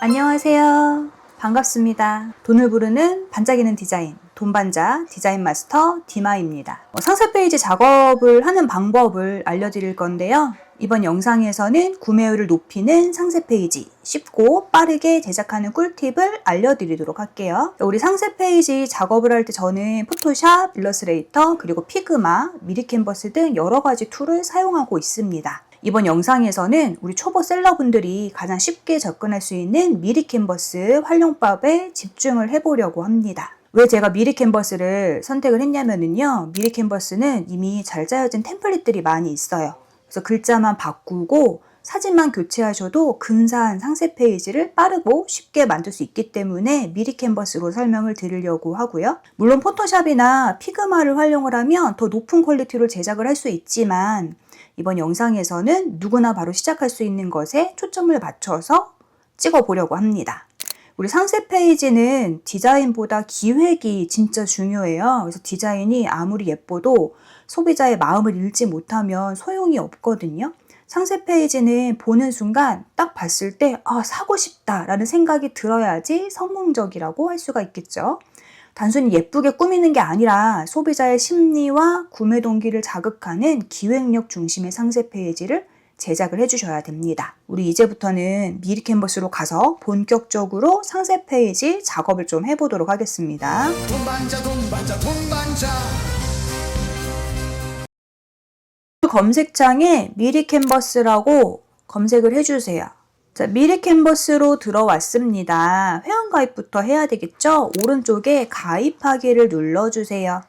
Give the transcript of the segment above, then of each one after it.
안녕하세요. 반갑습니다. 돈을 부르는 반짝이는 디자인, 돈반자 디자인 마스터 디마입니다. 상세 페이지 작업을 하는 방법을 알려드릴 건데요. 이번 영상에서는 구매율을 높이는 상세 페이지, 쉽고 빠르게 제작하는 꿀팁을 알려드리도록 할게요. 우리 상세 페이지 작업을 할 때 저는 포토샵, 일러스트레이터, 그리고 피그마, 미리캔버스 등 여러 가지 툴을 사용하고 있습니다. 이번 영상에서는 우리 초보 셀러분들이 가장 쉽게 접근할 수 있는 미리캔버스 활용법에 집중을 해보려고 합니다. 왜 제가 미리캔버스를 선택을 했냐면요. 미리캔버스는 이미 잘 짜여진 템플릿들이 많이 있어요. 그래서 글자만 바꾸고 사진만 교체하셔도 근사한 상세 페이지를 빠르고 쉽게 만들 수 있기 때문에 미리캔버스로 설명을 드리려고 하고요. 물론 포토샵이나 피그마를 활용을 하면 더 높은 퀄리티로 제작을 할 수 있지만 이번 영상에서는 누구나 바로 시작할 수 있는 것에 초점을 맞춰서 찍어보려고 합니다. 우리 상세 페이지는 디자인보다 기획이 진짜 중요해요. 그래서 디자인이 아무리 예뻐도 소비자의 마음을 읽지 못하면 소용이 없거든요. 상세 페이지는 보는 순간 딱 봤을 때 사고 싶다라는 생각이 들어야지 성공적이라고 할 수가 있겠죠. 단순히 예쁘게 꾸미는 게 아니라 소비자의 심리와 구매 동기를 자극하는 기획력 중심의 상세 페이지를 제작을 해주셔야 됩니다. 우리 이제부터는 미리캔버스로 가서 본격적으로 상세 페이지 작업을 좀 해보도록 하겠습니다. 돈반자. 검색창에 미리캔버스라고 검색을 해주세요. 자, 미리캔버스로 들어왔습니다. 회원가입부터 해야 되겠죠? 오른쪽에 가입하기를 눌러주세요.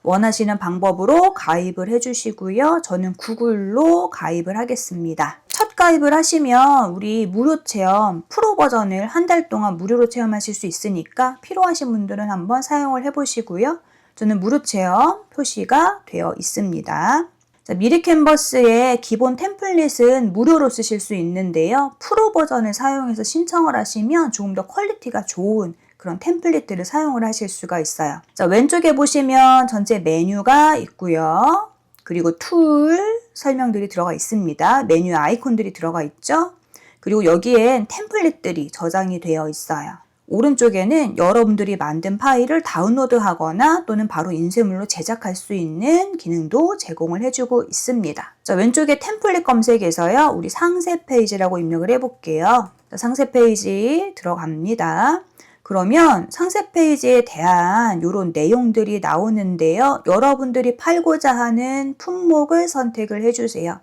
원하시는 방법으로 가입을 해주시고요. 저는 구글로 가입을 하겠습니다. 첫 가입을 하시면 우리 무료 체험 프로 버전을 한 달 동안 무료로 체험하실 수 있으니까 필요하신 분들은 한번 사용을 해보시고요. 저는 무료 체험 표시가 되어 있습니다. 자, 미리캔버스의 기본 템플릿은 무료로 쓰실 수 있는데요. 프로 버전을 사용해서 신청을 하시면 조금 더 퀄리티가 좋은 그런 템플릿들을 사용을 하실 수가 있어요. 자, 왼쪽에 보시면 전체 메뉴가 있고요. 그리고 툴 설명들이 들어가 있습니다. 메뉴 아이콘들이 들어가 있죠. 그리고 여기엔 템플릿들이 저장이 되어 있어요. 오른쪽에는 여러분들이 만든 파일을 다운로드하거나 또는 바로 인쇄물로 제작할 수 있는 기능도 제공을 해주고 있습니다. 자, 왼쪽에 템플릿 검색에서요. 우리 상세 페이지라고 입력을 해볼게요. 자, 상세 페이지 들어갑니다. 그러면 상세 페이지에 대한 이런 내용들이 나오는데요. 여러분들이 팔고자 하는 품목을 선택을 해주세요.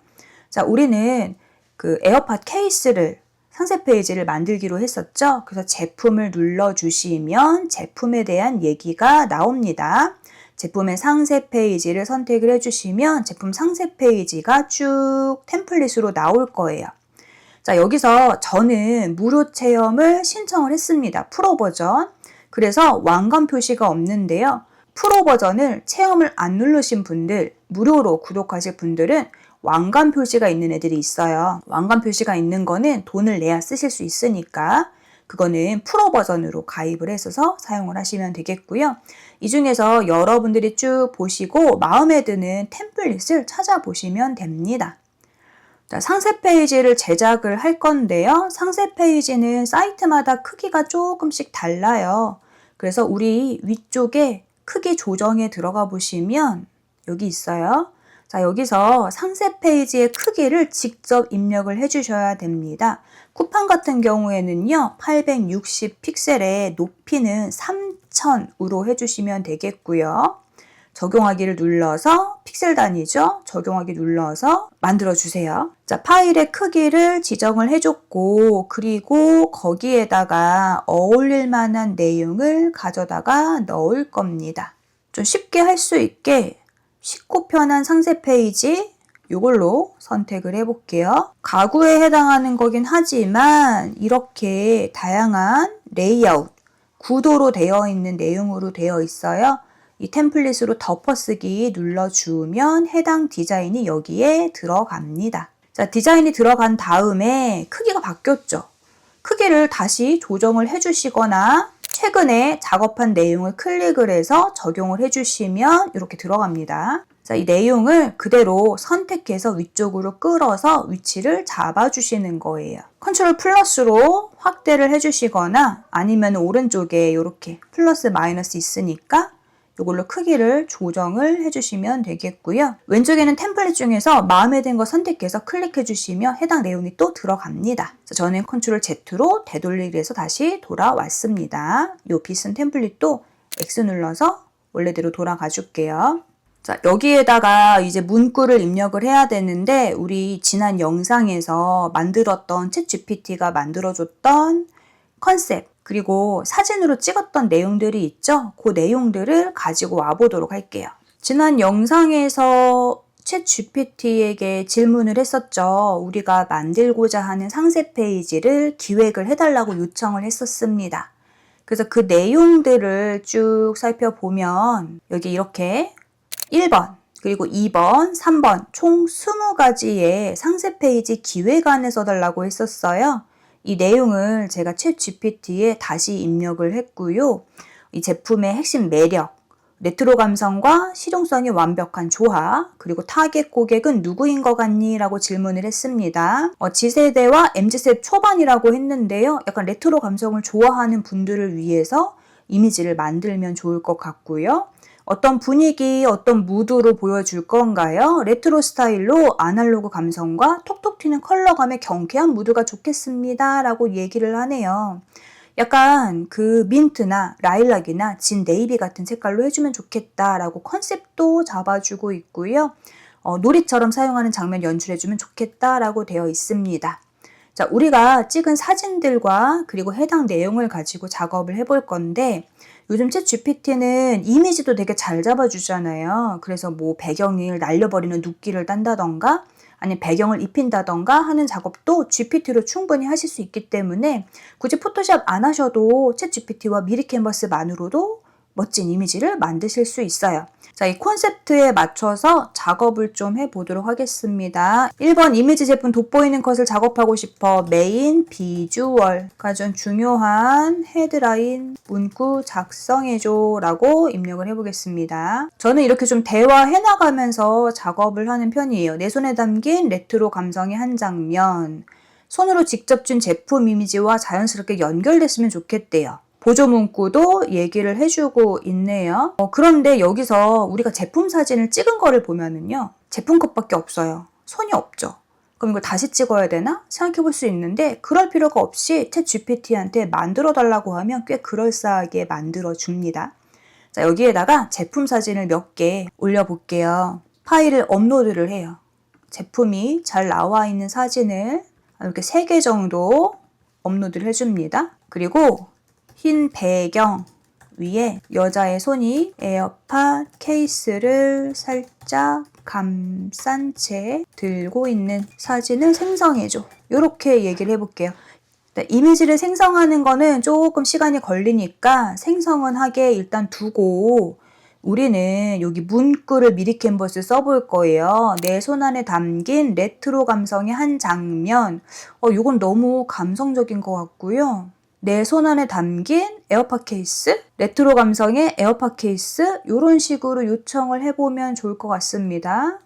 자, 우리는 그 에어팟 케이스를 상세 페이지를 만들기로 했었죠. 그래서 제품을 눌러주시면 제품에 대한 얘기가 나옵니다. 제품의 상세 페이지를 선택을 해주시면 제품 상세 페이지가 쭉 템플릿으로 나올 거예요. 자, 여기서 저는 무료 체험을 신청을 했습니다. 프로 버전. 그래서 왕관 표시가 없는데요. 프로 버전을 체험을 안 누르신 분들, 무료로 구독하실 분들은 왕관 표시가 있는 애들이 있어요. 왕관 표시가 있는 거는 돈을 내야 쓰실 수 있으니까 그거는 프로 버전으로 가입을 해서 사용을 하시면 되겠고요. 이 중에서 여러분들이 쭉 보시고 마음에 드는 템플릿을 찾아보시면 됩니다. 자, 상세 페이지를 제작을 할 건데요. 상세 페이지는 사이트마다 크기가 조금씩 달라요. 그래서 우리 위쪽에 크기 조정에 들어가 보시면 여기 있어요. 자, 여기서 상세 페이지의 크기를 직접 입력을 해주셔야 됩니다. 쿠팡 같은 경우에는요, 860 픽셀에 높이는 3000으로 해주시면 되겠고요. 적용하기를 눌러서 픽셀 단위죠. 적용하기 눌러서 만들어주세요. 자, 파일의 크기를 지정을 해줬고 그리고 거기에다가 어울릴 만한 내용을 가져다가 넣을 겁니다. 좀 쉽게 할 수 있게 쉽고 편한 상세 페이지 이걸로 선택을 해볼게요. 가구에 해당하는 거긴 하지만 이렇게 다양한 레이아웃, 구도로 되어 있는 내용으로 되어 있어요. 이 템플릿으로 덮어쓰기 눌러주면 해당 디자인이 여기에 들어갑니다. 자, 디자인이 들어간 다음에 크기가 바뀌었죠. 크기를 다시 조정을 해주시거나 최근에 작업한 내용을 클릭을 해서 적용을 해주시면 이렇게 들어갑니다. 자, 이 내용을 그대로 선택해서 위쪽으로 끌어서 위치를 잡아주시는 거예요. 컨트롤 플러스로 확대를 해주시거나 아니면 오른쪽에 이렇게 플러스 마이너스 있으니까 이걸로 크기를 조정을 해주시면 되겠고요. 왼쪽에는 템플릿 중에서 마음에 든 거 선택해서 클릭해 주시면 해당 내용이 또 들어갑니다. 저는 컨트롤 Z로 되돌리기 해서 다시 돌아왔습니다. 이 비슷한 템플릿도 X 눌러서 원래대로 돌아가 줄게요. 자, 여기에다가 이제 문구를 입력을 해야 되는데 우리 지난 영상에서 만들었던 챗GPT가 만들어줬던 컨셉 그리고 사진으로 찍었던 내용들이 있죠? 그 내용들을 가지고 와보도록 할게요. 지난 영상에서 챗GPT에게 질문을 했었죠. 우리가 만들고자 하는 상세 페이지를 기획을 해달라고 요청을 했었습니다. 그래서 그 내용들을 쭉 살펴보면 여기 이렇게 1번, 그리고 2번, 3번 총 20가지의 상세 페이지 기획안을 써달라고 했었어요. 이 내용을 제가 챗GPT에 다시 입력을 했고요. 이 제품의 핵심 매력, 레트로 감성과 실용성이 완벽한 조화, 그리고 타겟 고객은 누구인 것 같니? 라고 질문을 했습니다. G세대와 MZ세대 초반이라고 했는데요. 약간 레트로 감성을 좋아하는 분들을 위해서 이미지를 만들면 좋을 것 같고요. 어떤 분위기, 어떤 무드로 보여줄 건가요? 레트로 스타일로 아날로그 감성과 톡톡 튀는 컬러감의 경쾌한 무드가 좋겠습니다. 라고 얘기를 하네요. 약간 그 민트나 라일락이나 진 네이비 같은 색깔로 해주면 좋겠다라고 컨셉도 잡아주고 있고요. 놀이처럼 사용하는 장면 연출해주면 좋겠다라고 되어 있습니다. 자, 우리가 찍은 사진들과 그리고 해당 내용을 가지고 작업을 해볼 건데 요즘 챗GPT는 이미지도 되게 잘 잡아주잖아요. 그래서 뭐 배경을 날려버리는 눕기를 딴다던가 아니면 배경을 입힌다던가 하는 작업도 GPT로 충분히 하실 수 있기 때문에 굳이 포토샵 안 하셔도 챗GPT와 미리 캔버스만으로도 멋진 이미지를 만드실 수 있어요. 자, 이 콘셉트에 맞춰서 작업을 좀 해보도록 하겠습니다. 1번 이미지 제품 돋보이는 컷을 작업하고 싶어. 메인 비주얼 가장 중요한 헤드라인 문구 작성해줘 라고 입력을 해보겠습니다. 저는 이렇게 좀 대화해 나가면서 작업을 하는 편이에요. 내 손에 담긴 레트로 감성의 한 장면, 손으로 직접 준 제품 이미지와 자연스럽게 연결됐으면 좋겠대요. 보조 문구도 얘기를 해주고 있네요. 그런데 여기서 우리가 제품 사진을 찍은 거를 보면은요. 제품 컷밖에 없어요. 손이 없죠. 그럼 이걸 다시 찍어야 되나? 생각해 볼 수 있는데 그럴 필요가 없이 챗GPT한테 만들어 달라고 하면 꽤 그럴싸하게 만들어 줍니다. 자, 여기에다가 제품 사진을 몇 개 올려볼게요. 파일을 업로드를 해요. 제품이 잘 나와 있는 사진을 이렇게 3개 정도 업로드를 해줍니다. 그리고 흰 배경 위에 여자의 손이 에어팟 케이스를 살짝 감싼 채 들고 있는 사진을 생성해줘. 이렇게 얘기를 해볼게요. 이미지를 생성하는 거는 조금 시간이 걸리니까 생성은 하게 일단 두고 우리는 여기 문구를 미리 캔버스 써볼 거예요. 내 손 안에 담긴 레트로 감성의 한 장면. 이건 너무 감성적인 것 같고요. 내 손 안에 담긴 에어팟 케이스, 레트로 감성의 에어팟 케이스 이런 식으로 요청을 해보면 좋을 것 같습니다.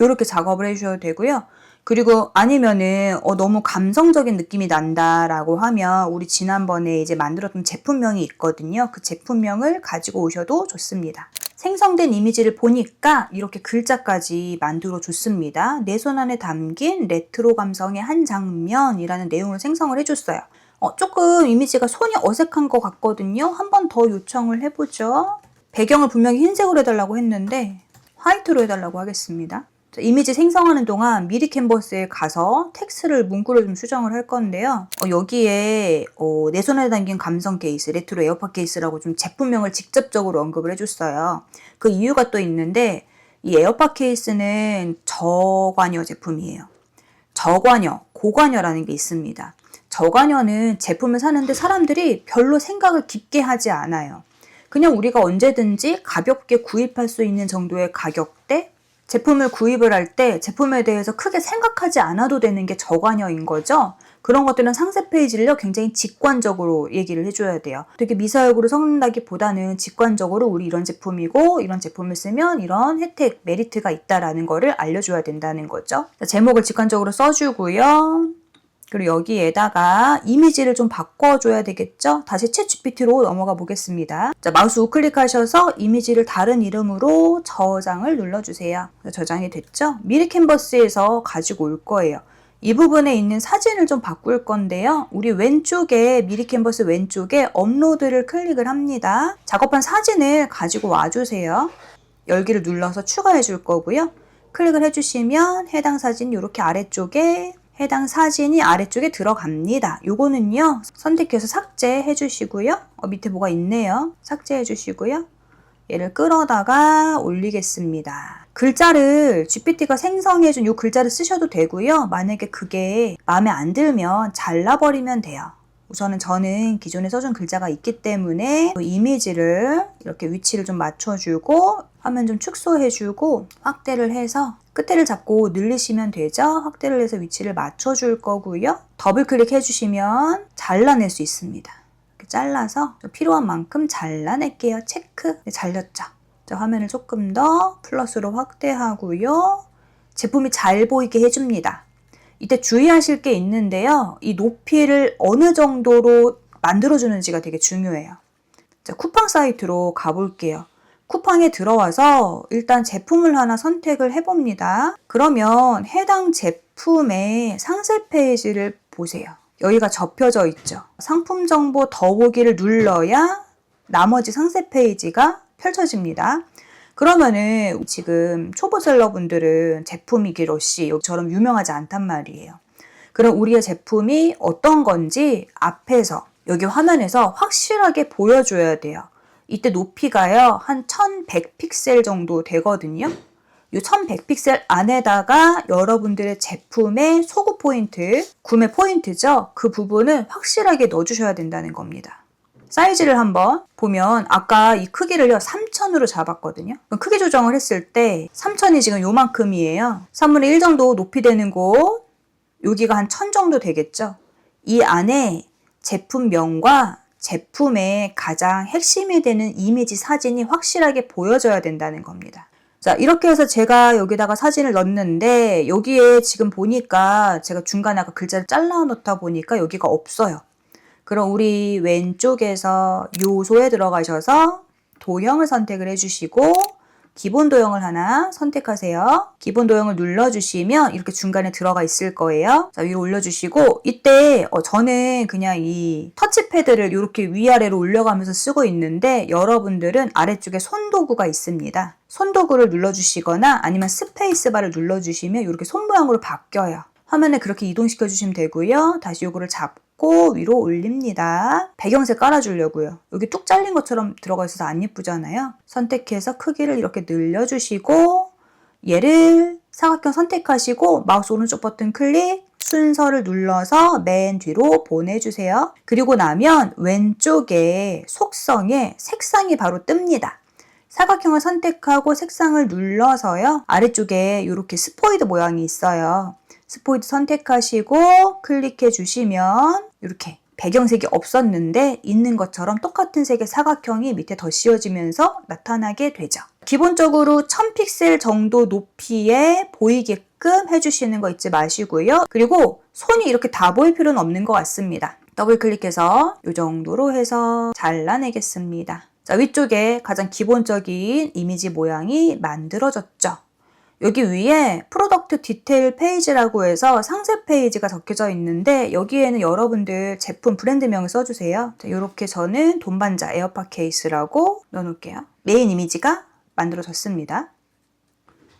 이렇게 작업을 해주셔도 되고요. 그리고 아니면은 너무 감성적인 느낌이 난다라고 하면 우리 지난번에 이제 만들었던 제품명이 있거든요. 그 제품명을 가지고 오셔도 좋습니다. 생성된 이미지를 보니까 이렇게 글자까지 만들어 줬습니다. 내 손 안에 담긴 레트로 감성의 한 장면이라는 내용을 생성을 해줬어요. 조금 이미지가 손이 어색한 것 같거든요. 한 번 더 요청을 해보죠. 배경을 분명히 흰색으로 해달라고 했는데 화이트로 해달라고 하겠습니다. 자, 이미지 생성하는 동안 미리 캔버스에 가서 텍스트를 문구를 좀 수정을 할 건데요. 여기에 내 손에 담긴 감성 케이스, 레트로 에어팟 케이스라고 좀 제품명을 직접적으로 언급을 해줬어요. 그 이유가 또 있는데 이 에어팟 케이스는 저관여 제품이에요. 저관여, 고관여라는 게 있습니다. 저관여는 제품을 사는데 사람들이 별로 생각을 깊게 하지 않아요. 그냥 우리가 언제든지 가볍게 구입할 수 있는 정도의 가격대, 제품을 구입을 할 때 제품에 대해서 크게 생각하지 않아도 되는 게 저관여인 거죠. 그런 것들은 상세 페이지를요 굉장히 직관적으로 얘기를 해줘야 돼요. 되게 미사역으로 섞는다기보다는 직관적으로 우리 이런 제품이고 이런 제품을 쓰면 이런 혜택, 메리트가 있다라는 거를 알려줘야 된다는 거죠. 제목을 직관적으로 써주고요. 그리고 여기에다가 이미지를 좀 바꿔줘야 되겠죠? 다시 챗GPT로 넘어가 보겠습니다. 자, 마우스 우클릭하셔서 이미지를 다른 이름으로 저장을 눌러주세요. 저장이 됐죠? 미리 캔버스에서 가지고 올 거예요. 이 부분에 있는 사진을 좀 바꿀 건데요. 우리 왼쪽에 미리 캔버스 왼쪽에 업로드를 클릭을 합니다. 작업한 사진을 가지고 와주세요. 열기를 눌러서 추가해 줄 거고요. 클릭을 해주시면 해당 사진 이렇게 아래쪽에 해당 사진이 아래쪽에 들어갑니다. 요거는요 선택해서 삭제해 주시고요. 밑에 뭐가 있네요. 삭제해 주시고요. 얘를 끌어다가 올리겠습니다. 글자를 GPT가 생성해준 이 글자를 쓰셔도 되고요. 만약에 그게 마음에 안 들면 잘라버리면 돼요. 우선은 저는 기존에 써준 글자가 있기 때문에 이미지를 이렇게 위치를 좀 맞춰주고 화면 좀 축소해주고 확대를 해서 끝에를 잡고 늘리시면 되죠. 확대를 해서 위치를 맞춰줄 거고요. 더블 클릭 해주시면 잘라낼 수 있습니다. 이렇게 잘라서 필요한 만큼 잘라낼게요. 체크. 네, 잘렸죠. 자, 화면을 조금 더 플러스로 확대하고요. 제품이 잘 보이게 해줍니다. 이때 주의하실 게 있는데요. 이 높이를 어느 정도로 만들어주는지가 되게 중요해요. 자, 쿠팡 사이트로 가볼게요. 쿠팡에 들어와서 일단 제품을 하나 선택을 해봅니다. 그러면 해당 제품의 상세 페이지를 보세요. 여기가 접혀져 있죠. 상품 정보 더보기를 눌러야 나머지 상세 페이지가 펼쳐집니다. 그러면은 지금 초보셀러분들은 제품이 기로씨 여기처럼 유명하지 않단 말이에요. 그럼 우리의 제품이 어떤 건지 앞에서 여기 화면에서 확실하게 보여줘야 돼요. 이때 높이가요 한 1100픽셀 정도 되거든요. 이 1100픽셀 안에다가 여러분들의 제품의 소구 포인트, 구매 포인트죠. 그 부분을 확실하게 넣어주셔야 된다는 겁니다. 사이즈를 한번 보면 아까 이 크기를요 3000으로 잡았거든요. 크기 조정을 했을 때 3000이 지금 요만큼이에요. 3분의 1 정도 높이 되는 곳 여기가 한 1000 정도 되겠죠. 이 안에 제품명과 제품의 가장 핵심이 되는 이미지 사진이 확실하게 보여져야 된다는 겁니다. 자, 이렇게 해서 제가 여기다가 사진을 넣었는데 여기에 지금 보니까 제가 중간에 아까 글자를 잘라 놓다 보니까 여기가 없어요. 그럼 우리 왼쪽에서 요소에 들어가셔서 도형을 선택을 해주시고 기본 도형을 하나 선택하세요. 기본 도형을 눌러주시면 이렇게 중간에 들어가 있을 거예요. 자, 위로 올려주시고 이때 저는 그냥 이 터치패드를 이렇게 위아래로 올려가면서 쓰고 있는데 여러분들은 아래쪽에 손도구가 있습니다. 손도구를 눌러주시거나 아니면 스페이스바를 눌러주시면 이렇게 손 모양으로 바뀌어요. 화면에 그렇게 이동시켜 주시면 되고요. 다시 요거를 잡고 위로 올립니다. 배경색 깔아주려고요. 여기 뚝 잘린 것처럼 들어가 있어서 안 예쁘잖아요. 선택해서 크기를 이렇게 늘려주시고 얘를 사각형 선택하시고 마우스 오른쪽 버튼 클릭 순서를 눌러서 맨 뒤로 보내주세요. 그리고 나면 왼쪽에 속성에 색상이 바로 뜹니다. 사각형을 선택하고 색상을 눌러서요. 아래쪽에 이렇게 스포이드 모양이 있어요. 스포이드 선택하시고 클릭해 주시면 이렇게 배경색이 없었는데 있는 것처럼 똑같은 색의 사각형이 밑에 더 씌워지면서 나타나게 되죠. 기본적으로 1000픽셀 정도 높이에 보이게끔 해주시는 거 잊지 마시고요. 그리고 손이 이렇게 다 보일 필요는 없는 것 같습니다. 더블 클릭해서 이 정도로 해서 잘라내겠습니다. 자, 위쪽에 가장 기본적인 이미지 모양이 만들어졌죠. 여기 위에 프로덕트 디테일 페이지라고 해서 상세 페이지가 적혀져 있는데 여기에는 여러분들 제품 브랜드명을 써주세요. 자, 이렇게 저는 돈반자 에어팟 케이스라고 넣어놓을게요. 메인 이미지가 만들어졌습니다.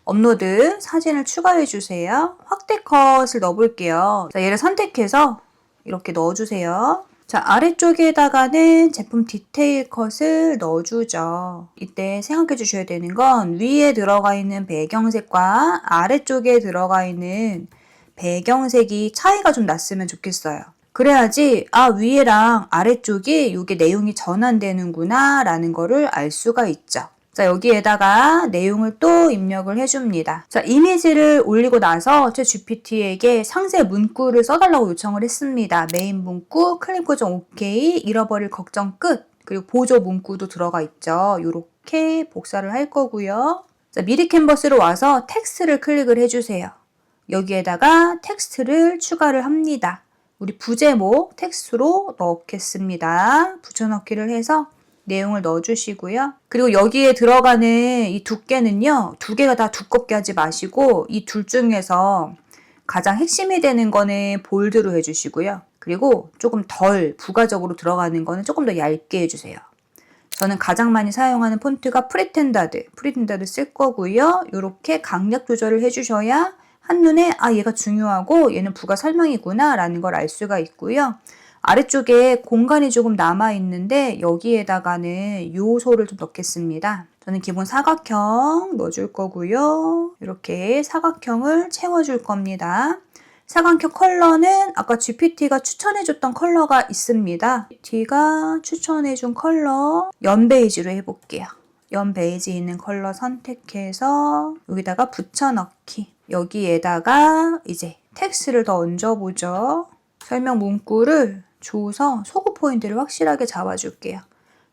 업로드 사진을 추가해주세요. 확대 컷을 넣어볼게요. 자, 얘를 선택해서 이렇게 넣어주세요. 자, 아래쪽에다가는 제품 디테일 컷을 넣어주죠. 이때 생각해 주셔야 되는 건 위에 들어가 있는 배경색과 아래쪽에 들어가 있는 배경색이 차이가 좀 났으면 좋겠어요. 그래야지 위에랑 아래쪽이 이게 내용이 전환되는구나 라는 거를 알 수가 있죠. 자, 여기에다가 내용을 또 입력을 해줍니다. 자, 이미지를 올리고 나서 제 GPT에게 상세 문구를 써달라고 요청을 했습니다. 메인 문구, 클립 고정 OK, 잃어버릴 걱정 끝, 그리고 보조 문구도 들어가 있죠. 이렇게 복사를 할 거고요. 자, 미리 캔버스로 와서 텍스트를 클릭을 해주세요. 여기에다가 텍스트를 추가를 합니다. 우리 부제목 텍스트로 넣겠습니다. 붙여넣기를 해서 내용을 넣어주시고요. 그리고 여기에 들어가는 이 두께는요, 두 개가 다 두껍게 하지 마시고 이 둘 중에서 가장 핵심이 되는 거는 볼드로 해주시고요. 그리고 조금 덜 부가적으로 들어가는 거는 조금 더 얇게 해주세요. 저는 가장 많이 사용하는 폰트가 프리텐다드 쓸 거고요. 이렇게 강약 조절을 해주셔야 한눈에 얘가 중요하고 얘는 부가 설명이구나 라는 걸 알 수가 있고요. 아래쪽에 공간이 조금 남아있는데 여기에다가는 요소를 좀 넣겠습니다. 저는 기본 사각형 넣어줄 거고요. 이렇게 사각형을 채워줄 겁니다. 사각형 컬러는 아까 GPT가 추천해줬던 컬러가 있습니다. GPT가 추천해준 컬러 연베이지로 해볼게요. 연베이지 있는 컬러 선택해서 여기다가 붙여넣기. 여기에다가 이제 텍스트를 더 얹어보죠. 설명 문구를 줘서 소구 포인트를 확실하게 잡아줄게요.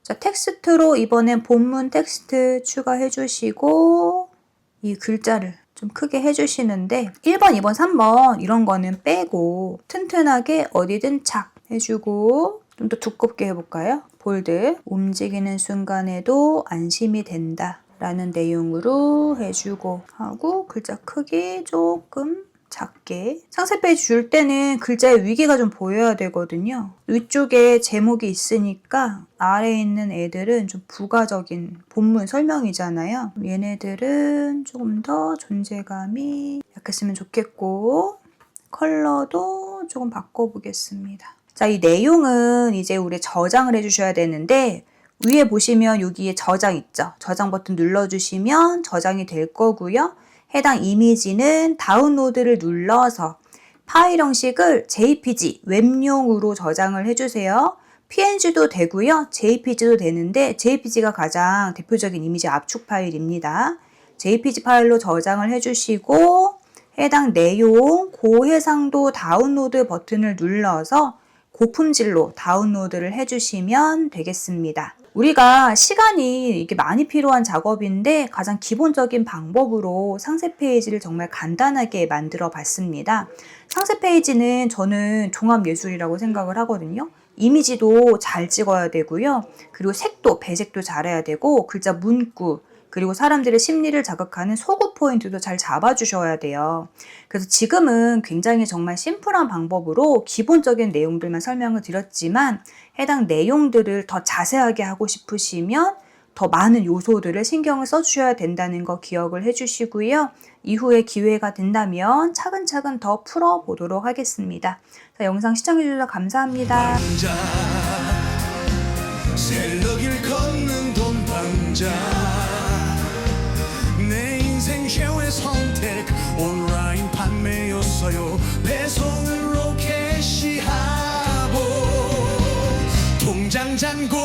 자, 텍스트로 이번엔 본문 텍스트 추가해 주시고 이 글자를 좀 크게 해주시는데 1번, 2번, 3번 이런 거는 빼고 튼튼하게 어디든 착 해주고 좀 더 두껍게 해볼까요? 볼드, 움직이는 순간에도 안심이 된다 라는 내용으로 해주고 하고 글자 크기 조금 작게. 상세 페이지 줄 때는 글자의 위기가 좀 보여야 되거든요. 위쪽에 제목이 있으니까 아래에 있는 애들은 좀 부가적인 본문 설명이잖아요. 얘네들은 조금 더 존재감이 약했으면 좋겠고 컬러도 조금 바꿔보겠습니다. 자, 이 내용은 이제 우리 저장을 해주셔야 되는데 위에 보시면 여기에 저장 있죠. 저장 버튼 눌러주시면 저장이 될 거고요. 해당 이미지는 다운로드를 눌러서 파일 형식을 JPG, 웹용으로 저장을 해주세요. PNG도 되고요. JPG도 되는데 JPG가 가장 대표적인 이미지 압축 파일입니다. JPG 파일로 저장을 해주시고 해당 내용 고해상도 다운로드 버튼을 눌러서 고품질로 다운로드를 해주시면 되겠습니다. 우리가 시간이 이게 많이 필요한 작업인데 가장 기본적인 방법으로 상세 페이지를 정말 간단하게 만들어 봤습니다. 상세 페이지는 저는 종합예술이라고 생각을 하거든요. 이미지도 잘 찍어야 되고요. 그리고 색도, 배색도 잘해야 되고 글자 문구, 그리고 사람들의 심리를 자극하는 소구 포인트도 잘 잡아주셔야 돼요. 그래서 지금은 굉장히 정말 심플한 방법으로 기본적인 내용들만 설명을 드렸지만 해당 내용들을 더 자세하게 하고 싶으시면 더 많은 요소들을 신경을 써주셔야 된다는 거 기억을 해주시고요. 이후에 기회가 된다면 차근차근 더 풀어보도록 하겠습니다. 자, 영상 시청해주셔서 감사합니다. 셀러길 걷는 돈방자 내 인생 최후의 선택 온라인 판매였어요. 배송으로 캐시하고 통장 잔고